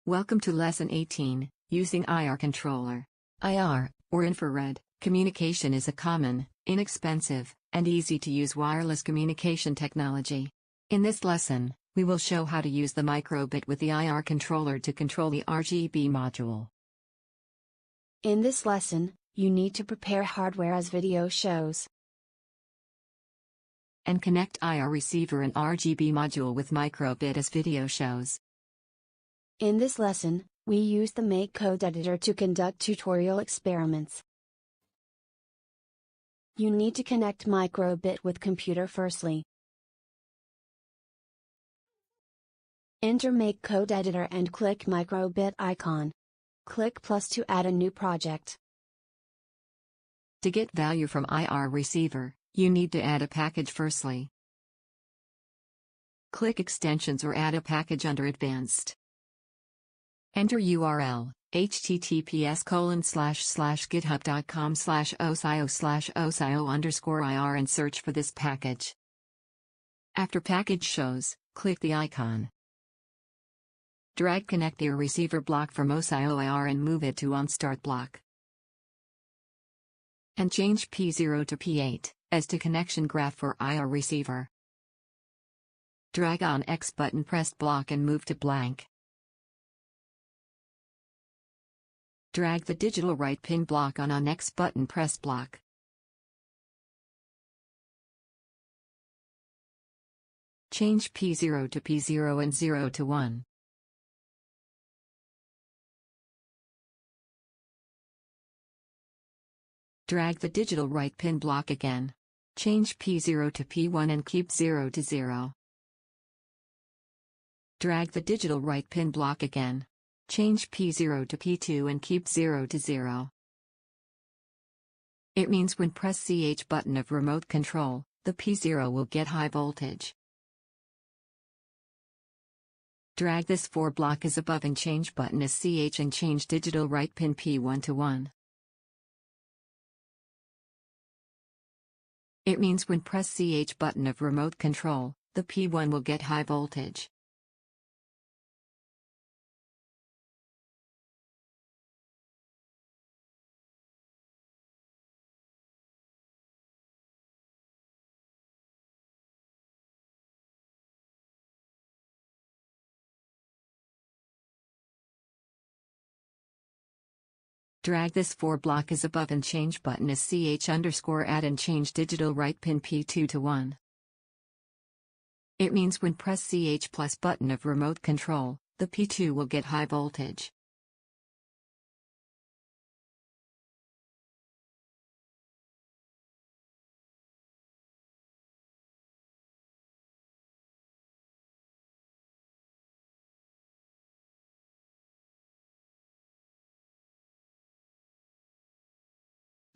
Welcome to Lesson 18, Using IR Controller. IR, or infrared, communication is a common, inexpensive, and easy-to-use wireless communication technology. In this lesson, we will show how to use the microbit with the IR controller to control the RGB module. In this lesson, you need to prepare hardware as video shows, and connect IR receiver and RGB module with microbit as video shows. In this lesson, we use the Make code editor to conduct tutorial experiments. You need to connect microbit with computer firstly. Enter Make code editor and click microbit icon. Click plus to add a new project. To get value from IR receiver, you need to add a package firstly. Click Extensions or add a package under Advanced. Enter URL, https://github.com/OSOYOO/OSOYOO_IR and search for this package. After package shows, click the icon. Drag Connect IR receiver block from OSOYOO IR and move it to on Start block. And change P0 to P8, as to connection graph for IR receiver. Drag on X button pressed block and move to blank. Drag the digital right pin block on X button press block. Change P0 to P0 and 0 to 1. Drag the digital right pin block again. Change P0 to P1 and keep 0 to 0. Drag the digital right pin block again. Change P0 to P2 and keep 0 to 0. It means when press CH button of remote control, the P0 will get high voltage. Drag this 4 block as above and change button as CH and change digital right pin P1 to 1. It means when press CH button of remote control, the P1 will get high voltage. Drag this 4 block as above and change button as CH_add and change digital right pin P2 to 1. It means when press CH plus button of remote control, the P2 will get high voltage.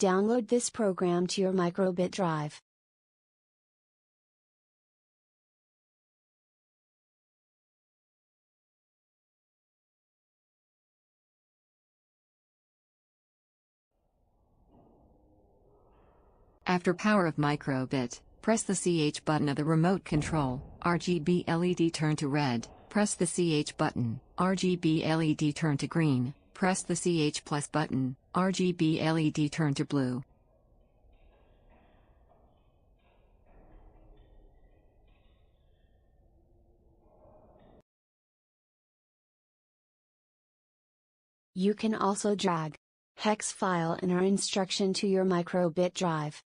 Download this program to your microbit drive. After power of microbit, press the CH button of the remote control, RGB LED turn to red, press the CH button, RGB LED turn to green, press the CH plus button, RGB LED turn to blue. You can also drag hex file in our instruction to your microbit drive.